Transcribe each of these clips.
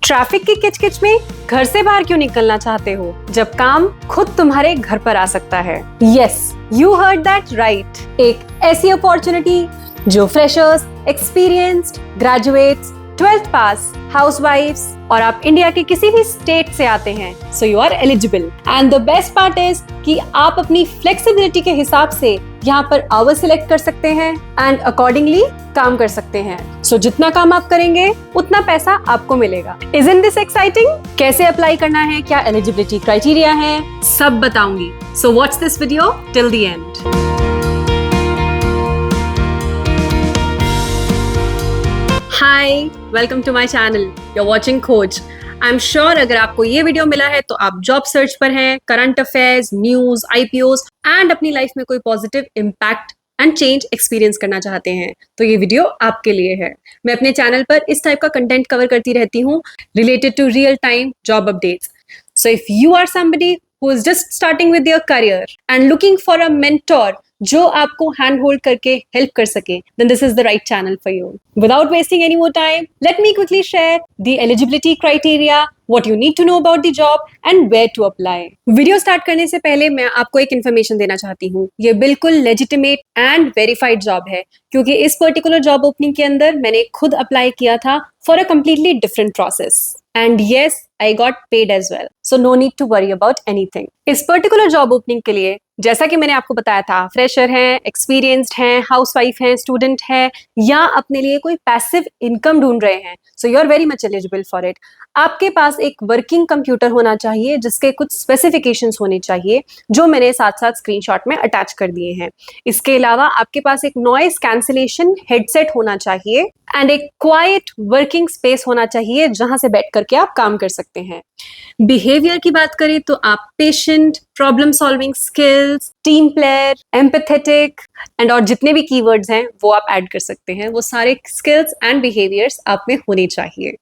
Traffic की किचकिच में घर से बाहर क्यों निकलना चाहते हो जब काम खुद तुम्हारे घर पर आ सकता है? Yes, you heard that right. एक ऐसी अपॉर्चुनिटी जो फ्रेशर्स, एक्सपीरियंस्ड, ग्रेजुएट्स, 12th पास, हाउसवाइफ्स और आप इंडिया के किसी भी स्टेट से आते हैं, so you are eligible. And the best part is कि आप अपनी फ्लेक्सिबिलिटी के हिसाब से यहाँ पर आवर्स सिलेक्ट कर सकते हैं एंड अकॉर्डिंगली काम कर सकते हैं। सो जितना काम आप करेंगे उतना पैसा आपको मिलेगा। Isn't this exciting? कैसे अप्लाई करना है, क्या एलिजिबिलिटी क्राइटेरिया है, सब बताऊंगी। So watch this video till the end. Hi, welcome to my channel. You're watching खोज। I'm sure अगर आपको ये वीडियो मिला है तो आप जॉब सर्च पर हैं, current affairs, news, IPOs and अपनी लाइफ में कोई positive impact and change experience करना चाहते हैं तो ये वीडियो आपके लिए है। मैं अपने चैनल पर इस टाइप का कंटेंट कवर करती रहती हूँ related to real time job updates. So if you are somebody who is just starting with your career and looking for a mentor जो आपको हैंड होल्ड करके हेल्प कर सके, then this is the right channel for you. Without wasting any more time, let me quickly share the eligibility criteria, what you need to know about the job and where to apply. Video start करने से पहले मैं आपको एक information देना चाहती हूँ। ये बिल्कुल लेजिटिमेट एंड वेरीफाइड जॉब है क्योंकि इस पर्टिकुलर जॉब ओपनिंग के अंदर मैंने खुद अप्लाई किया था for a completely different process and yes, I got paid as well. So no need to worry about anything. इस पर्टिकुलर जॉब ओपनिंग के लिए जैसा कि मैंने आपको बताया था, फ्रेशर हैं, एक्सपीरियंस्ड हैं, हाउसवाइफ हैं, स्टूडेंट है या अपने लिए कोई पैसिव इनकम ढूंढ रहे हैं, so you are very much eligible for it. आपके पास एक वर्किंग कंप्यूटर होना चाहिए जिसके कुछ स्पेसिफिकेशंस होने चाहिए जो मैंने साथ साथ स्क्रीनशॉट में अटैच कर दिए हैं। इसके अलावा आपके पास एक नॉइस कैंसिलेशन हेडसेट होना चाहिए एंड एक क्वाइट वर्किंग स्पेस होना चाहिए जहां से बैठ करके आप काम कर सकते हैं। बिहेवियर की बात करें तो आप patient, problem solving skills, team player, empathetic and और जितने भी कीवर्ड्स हैं वो आप ऐड कर सकते हैं। वो सारे स्किल्स एंड बिहेवियर्स आप में होने चाहिए।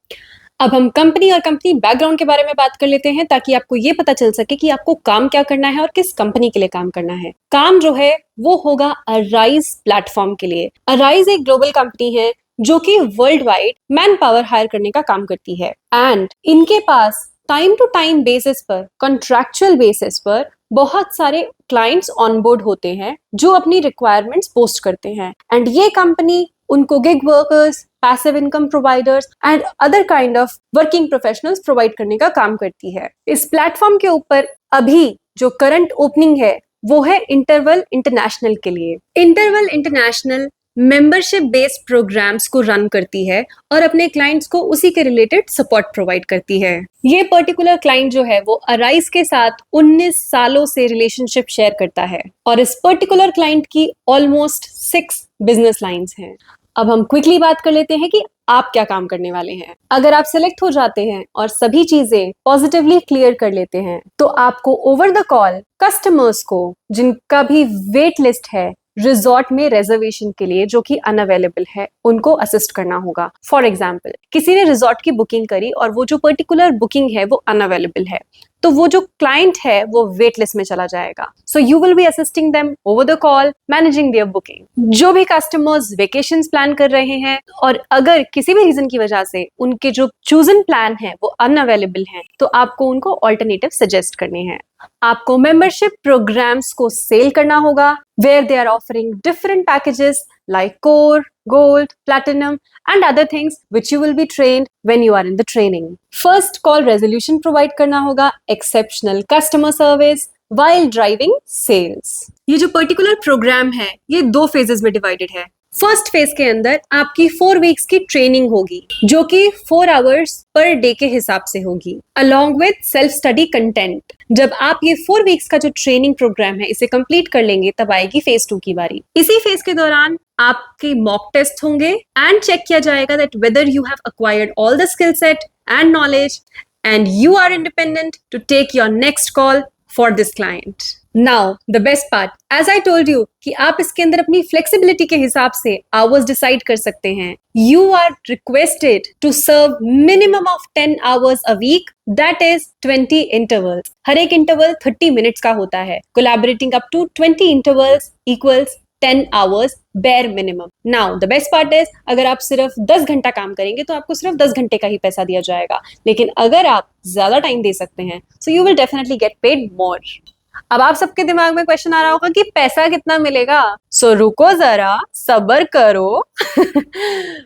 अब हम कंपनी और कंपनी बैकग्राउंड के बारे में बात कर लेते हैं ताकि आपको ये पता चल सके कि आपको काम क्या करना है और किस कंपनी के लिए काम करना है। काम जो है वो होगा अराइज प्लेटफॉर्म के लिए। अराइज एक ग्लोबल कंपनी है जो कि world wide man power hire करने का काम करती है एंड इनके पास टाइम टू टाइम बेसिस पर, कॉन्ट्रैक्चुअल बेसिस पर बहुत सारे क्लाइंट्स ऑनबोर्ड होते हैं जो अपनी रिक्वायरमेंट्स पोस्ट करते हैं एंड ये कंपनी उनको gig workers, passive income providers and other kind of working professionals provide करने का काम करती है। इस प्लेटफॉर्म के ऊपर अभी जो करंट ओपनिंग है वो है इंटरवल इंटरनेशनल के लिए। Interval international membership based programmes को रन करती है और अपने क्लाइंट्स को उसी के रिलेटेड सपोर्ट प्रोवाइड करती है। ये पर्टिकुलर क्लाइंट जो है वो अराइज के साथ 19 सालों से रिलेशनशिप शेयर करता है और इस पर्टिकुलर क्लाइंट की ऑलमोस्ट 6 बिजनेस लाइंस हैं। अब हम क्विकली बात कर लेते हैं कि आप क्या काम करने वाले हैं। अगर आप सिलेक्ट हो जाते हैं और सभी चीजें पॉजिटिवली क्लियर कर लेते हैं तो आपको ओवर द कॉल कस्टमर्स को जिनका भी वेट लिस्ट है रिजॉर्ट में रिजर्वेशन के लिए जो कि अनअवेलेबल है उनको असिस्ट करना होगा। फॉर एग्जाम्पल, किसी ने रिजॉर्ट की बुकिंग करी और वो जो पर्टिकुलर बुकिंग है वो अनअवेलेबल है तो वो जो क्लाइंट है वो वेट लिस्ट में चला जाएगा। So you will B assisting them over the call, managing there booking. जो भी कस्टमर्स वेकेशंस प्लान कर रहे हैं और अगर किसी भी रीजन की वजह से उनके जो चूजन प्लान है वो अनअवेलेबल हैं तो आपको उनको ऑल्टरनेटिव सजेस्ट करने हैं। आपको मेंबरशिप प्रोग्राम्स को सेल करना होगा where they are offering different packages like core, gold, platinum and other things which you will be trained when you are in the training. First call resolution provide करना होगा, exceptional customer service while driving sales. ये जो particular program है ये 2 phases में divided है। First phase के अंदर आपकी 4 वीक्स की ट्रेनिंग होगी जो कि 4 आवर्स पर डे के हिसाब से होगी along with self study content. जब आप ये 4 वीक्स का जो ट्रेनिंग प्रोग्राम है इसे कंप्लीट कर लेंगे तब आएगी फेज 2 की बारी। इसी फेज के दौरान आपके मॉक टेस्ट होंगे एंड चेक किया जाएगा that whether you have acquired all the skill set and knowledge and you are independent to take your next call for this client. Now the best part, as I told you कि आप इसके अंदर अपनी flexibility के हिसाब से hours decide कर सकते हैं। You are requested to serve minimum of 10 hours a week, that is 20 intervals. हर एक इंटरवल 30 मिनट्स का होता है। Collaborating up to 20 intervals equals 10 hours bare minimum. Now the best part is अगर आप सिर्फ 10 घंटा काम करेंगे तो आपको सिर्फ 10 घंटे का ही पैसा दिया जाएगा, लेकिन अगर आप ज्यादा टाइम दे सकते हैं so you will definitely get paid more. अब आप सबके दिमाग में क्वेश्चन आ रहा होगा कि पैसा कितना मिलेगा, सो रुको जरा, सब्र करो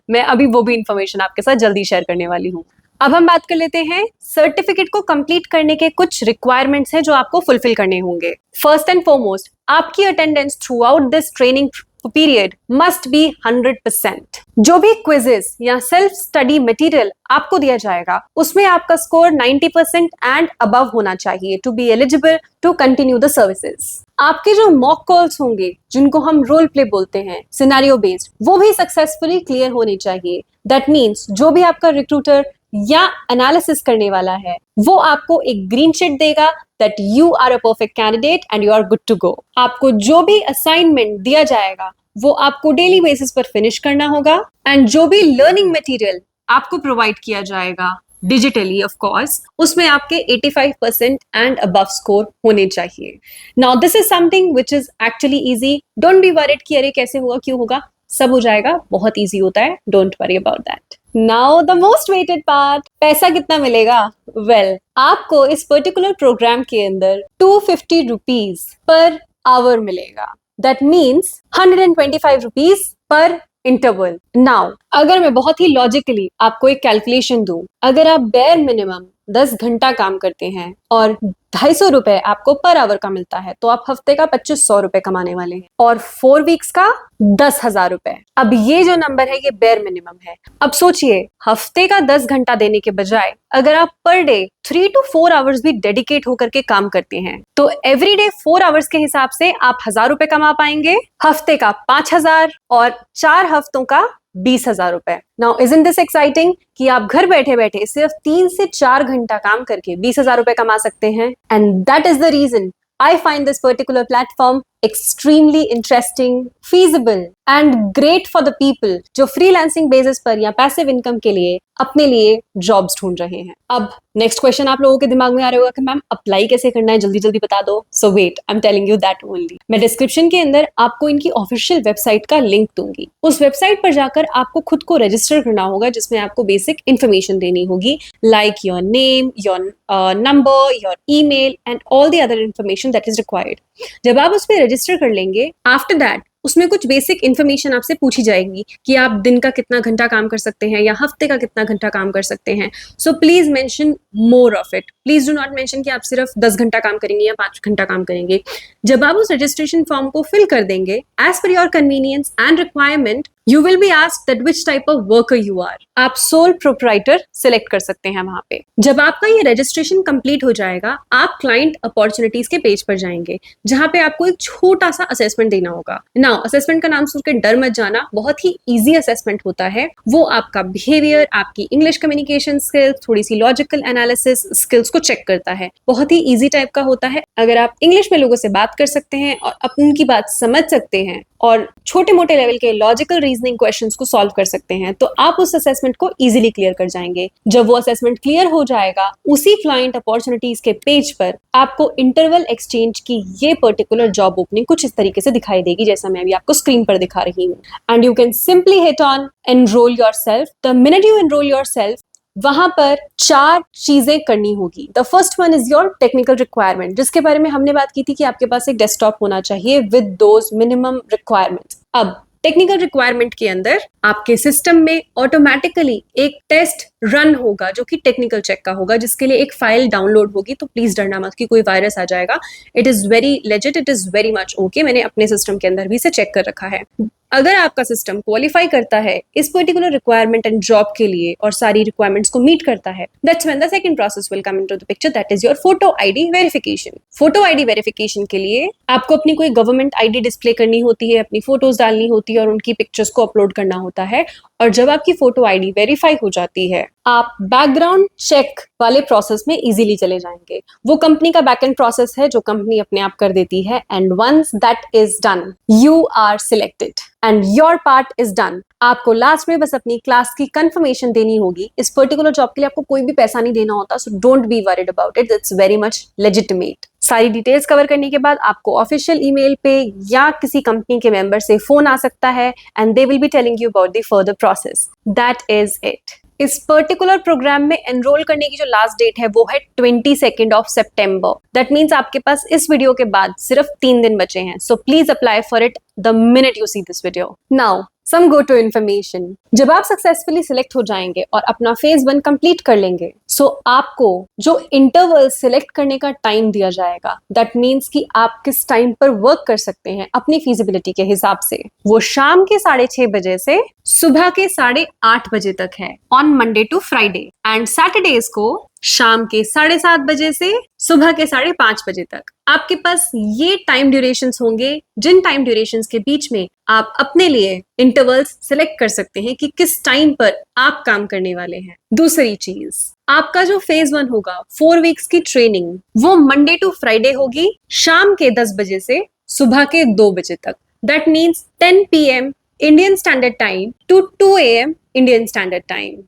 मैं अभी वो भी इंफॉर्मेशन आपके साथ जल्दी शेयर करने वाली हूँ। अब हम बात कर लेते हैं सर्टिफिकेट को कंप्लीट करने के कुछ रिक्वायरमेंट्स हैं जो आपको फुलफिल करने होंगे। फर्स्ट एंड फॉरमोस्ट, आपकी attendance through out this training period must be 100%। जो भी क्विजेस या सेल्फ स्टडी मटेरियल आपको दिया जाएगा उसमें आपका स्कोर 90% एंड अबव होना चाहिए to be eligible to continue the services. आपके जो मॉक कॉल्स होंगे जिनको हम रोल प्ले बोलते हैं, सिनेरियो बेस्ड, वो भी सक्सेसफुली क्लियर होने चाहिए। दैट मीन्स जो भी आपका रिक्रूटर या एनालिसिस करने वाला है वो आपको एक ग्रीन शीट देगा that you are a perfect candidate and you are good to go. आपको जो भी असाइनमेंट दिया जाएगा वो आपको डेली बेसिस पर फिनिश करना होगा एंड जो भी लर्निंग मटेरियल आपको प्रोवाइड किया जाएगा डिजिटली ऑफ कोर्स, उसमें आपके 85% एंड अबव स्कोर होने चाहिए। Now this is something which is actually easy. Don't be worried कि अरे कैसे होगा, क्यों होगा, सब हो जाएगा, बहुत इजी होता है, don't worry about that. Now the most weighted part, पैसा कितना मिलेगा? वेल, आपको इस पर्टिकुलर प्रोग्राम के अंदर 250 रुपीज पर आवर मिलेगा। That means 125 rupees per interval. Now अगर मैं बहुत ही लॉजिकली आपको एक कैलकुलेशन दूं, अगर आप बेयर मिनिमम 10 घंटा काम करते हैं और 250 रुपए आपको पर आवर का मिलता है तो आप हफ्ते का 2500 रुपए कमाने वाले हैं और 4 वीक्स का 10,000 रुपए। अब ये जो नंबर है ये बेयर मिनिमम है। अब सोचिए, हफ्ते का 10 घंटा देने के बजाय अगर आप पर डे 3 to 4 आवर्स भी डेडिकेट होकर के काम करते हैं तो एवरी डे 4 आवर्स के हिसाब से आप 1000 रुपए कमा पाएंगे, हफ्ते का 5000 और 4 हफ्तों का 20,000 रुपए। नाउ इजंट दिस एक्साइटिंग कि आप घर बैठे बैठे सिर्फ 3 से 4 घंटा काम करके 20,000 रुपए कमा सकते हैं। And that is the reason I find this particular platform extremely interesting, feasible and great for the people जो freelancing basis पर या passive income के लिए अपने लिए jobs ढूंढ रहे हैं। अब नेक्स्ट क्वेश्चन आप लोगों के दिमाग में आ रहा होगा कि मैम अप्लाई कैसे करना है, जल्दी जल्दी बता दो। So wait, I am telling you that only. मैं डिस्क्रिप्शन के अंदर आपको इनकी ऑफिशियल वेबसाइट का लिंक दूंगी। उस वेबसाइट पर जाकर आपको खुद को रजिस्टर करना होगा जिसमें आपको बेसिक इन्फॉर्मेशन देनी होगी like your name, your number, your email and all the other information that is required. जब आप उस पर रजिस्टर कर लेंगे, आफ्टर दैट उसमें कुछ बेसिक इन्फॉर्मेशन आपसे पूछी जाएगी कि आप दिन का कितना घंटा काम कर सकते हैं या हफ्ते का कितना घंटा काम कर सकते हैं। So please mention more of it. Please do not mention कि आप सिर्फ 10 घंटा काम करेंगे या 5 घंटा काम करेंगे। जब आप उस रजिस्ट्रेशन फॉर्म को फिल कर देंगे एज पर your convenience and requirement, you will be asked that which type of worker you are. आप सोल प्रोप्राइटर सिलेक्ट कर सकते हैं वहां पे। जब आपका ये रजिस्ट्रेशन कंप्लीट हो जाएगा, आप क्लाइंट अपॉर्चुनिटीज के पेज पर जाएंगे जहां पे आपको एक छोटा सा असेसमेंट देना होगा। नाउ असेसमेंट का नाम सुनकर डर मत जाना, बहुत ही इजी असेसमेंट होता है। वो आपका बिहेवियर, आपकी इंग्लिश कम्युनिकेशन स्किल्स, थोड़ी सी लॉजिकल एनालिसिस स्किल्स को चेक करता है। बहुत ही इजी टाइप का होता है। अगर आप इंग्लिश में लोगों से बात कर सकते हैं और उनकी बात समझ सकते हैं और छोटे मोटे लेवल के लॉजिकल रीजनिंग क्वेश्चंस को सॉल्व कर सकते हैं तो आप उस असेसमेंट को इजीली क्लियर कर जाएंगे। जब वो असेसमेंट क्लियर हो जाएगा, उसी क्लाइंट अपॉर्चुनिटीज के पेज पर आपको इंटरवल एक्सचेंज की ये पर्टिकुलर जॉब ओपनिंग कुछ इस तरीके से दिखाई देगी जैसा मैं अभी आपको स्क्रीन पर दिखा रही हूँ। And you can simply hit on enrol yourself. The minute you enrol yourself, वहां पर 4 चीजें करनी होगी। The first one is your technical requirement, जिसके बारे में हमने बात की थी कि आपके पास एक डेस्कटॉप होना चाहिए विद दोज मिनिमम रिक्वायरमेंट्स। अब टेक्निकल रिक्वायरमेंट के अंदर आपके सिस्टम में ऑटोमेटिकली एक टेस्ट रन होगा जो कि टेक्निकल चेक का होगा, जिसके लिए एक फाइल डाउनलोड होगी। तो प्लीज डरना मत कि कोई वायरस आ जाएगा। It is very legit, it is very much okay. मैंने अपने सिस्टम के अंदर भी इसे चेक कर रखा है। अगर आपका सिस्टम क्वालिफाई करता है इस पर्टिकुलर रिक्वायरमेंट एंड जॉब के लिए और सारी रिक्वायरमेंट्स को मीट करता है, that's when the second process will come into the picture, that is your photo ID verification. Photo ID verification के लिए आपको अपनी कोई गवर्नमेंट आईडी डिस्प्ले करनी होती है, अपनी फोटोज डालनी होती है और उनकी पिक्चर्स को अपलोड करना होता है। और जब आपकी फोटो आईडी वेरीफाई हो जाती है, आप बैकग्राउंड चेक वाले प्रोसेस में इजीली चले जाएंगे। वो कंपनी का बैकएंड प्रोसेस है जो कंपनी अपने आप कर देती है। And once that is done, you are selected and your part is done. आपको लास्ट में बस अपनी क्लास की कंफर्मेशन देनी होगी। इस पर्टिकुलर जॉब के लिए आपको कोई भी पैसा नहीं देना होता, so don't be worried about it, it's very much legitimate. सारी डिटेल्स कवर करने के बाद आपको ऑफिशियल ईमेल पे या किसी कंपनी के मेंबर से फोन आ सकता है and they will be telling you about the further process. That is it. इस पर्टिकुलर प्रोग्राम में एनरोल करने की जो लास्ट डेट है वो है 22 सितंबर। दैट मीन्स आपके पास इस वीडियो के बाद सिर्फ 3 दिन बचे हैं। So please apply for it the minute you see this video. Now some go to information. जब आप सक्सेसफुली सिलेक्ट हो जाएंगे और अपना फेज 1 कंप्लीट कर लेंगे, सो आपको जो इंटरवल सिलेक्ट करने का टाइम दिया जाएगा, दैट मीन्स कि आप किस टाइम पर वर्क कर सकते हैं अपनी फिजिबिलिटी के हिसाब से, वो शाम के 6:30 बजे से सुबह के 8:30 बजे तक है on Monday to Friday, and Saturdays को शाम के 7:30 बजे से सुबह के 5:30 बजे तक। आपके पास ये टाइम ड्यूरेशंस होंगे जिन टाइम ड्यूरेशंस के बीच में आप अपने लिए इंटरवल्स सिलेक्ट कर सकते हैं कि किस टाइम पर आप काम करने वाले हैं। दूसरी चीज, आपका जो फेज 1 होगा 4 वीक्स की ट्रेनिंग, वो मंडे टू फ्राइडे होगी शाम के 10 बजे से सुबह के 2 बजे तक। That means 10 PM Indian Standard Time to 2 AM Indian Standard Time.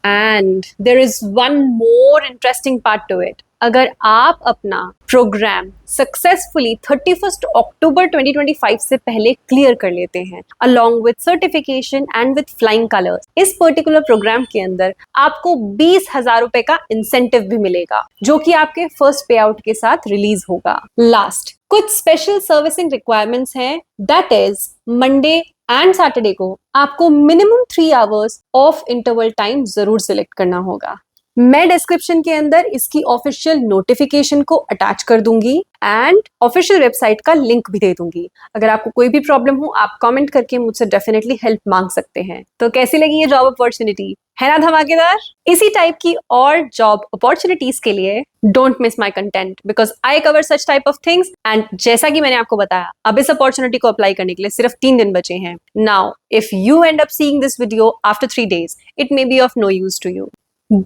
And there is one more interesting part to it. अगर आप अपना प्रोग्राम सक्सेसफुली 31 अक्टूबर 2025 से पहले क्लियर कर लेते हैं along with certification and with flying colours, इस पर्टिकुलर प्रोग्राम के अंदर आपको 20,000 रुपए का इंसेंटिव भी मिलेगा जो कि आपके फर्स्ट पे आउट के साथ रिलीज होगा। लास्ट कुछ स्पेशल सर्विसिंग रिक्वायरमेंट्स हैं, that is Monday and Saturday को आपको minimum 3 hours of interval time जरूर सिलेक्ट करना होगा। मैं डिस्क्रिप्शन के अंदर इसकी ऑफिशियल नोटिफिकेशन को अटैच कर दूंगी एंड ऑफिशियल वेबसाइट का लिंक भी दे दूंगी। अगर आपको कोई भी प्रॉब्लम हो आप कमेंट करके मुझसे डेफिनेटली हेल्प मांग सकते हैं। तो कैसी लगी ये जॉब अपॉर्चुनिटी, है ना धमाकेदार? इसी टाइप की और जॉब अपॉर्चुनिटीज के लिए don't miss my content because I cover such type of things. And जैसा कि मैंने आपको बताया, अब इस अपॉर्चुनिटी को अप्लाई करने के लिए सिर्फ 3 दिन बचे हैं। Now if you and up seeing this video after 3 days, it may be of no use to you.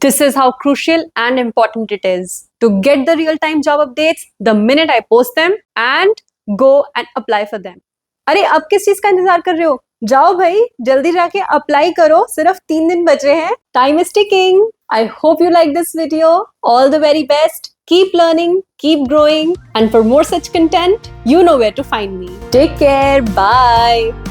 This is how crucial and important it is to get the real-time job updates the minute I post them and go and apply for them. अरे अब किस चीज का इंतजार कर रहे हो? जाओ भाई, जल्दी जाके अप्लाई करो, सिर्फ 3 दिन बचे हैं। Time is ticking. I hope you like this video. All the very best. Keep learning, keep growing, and for more such content, you know where to find me. Take care. Bye.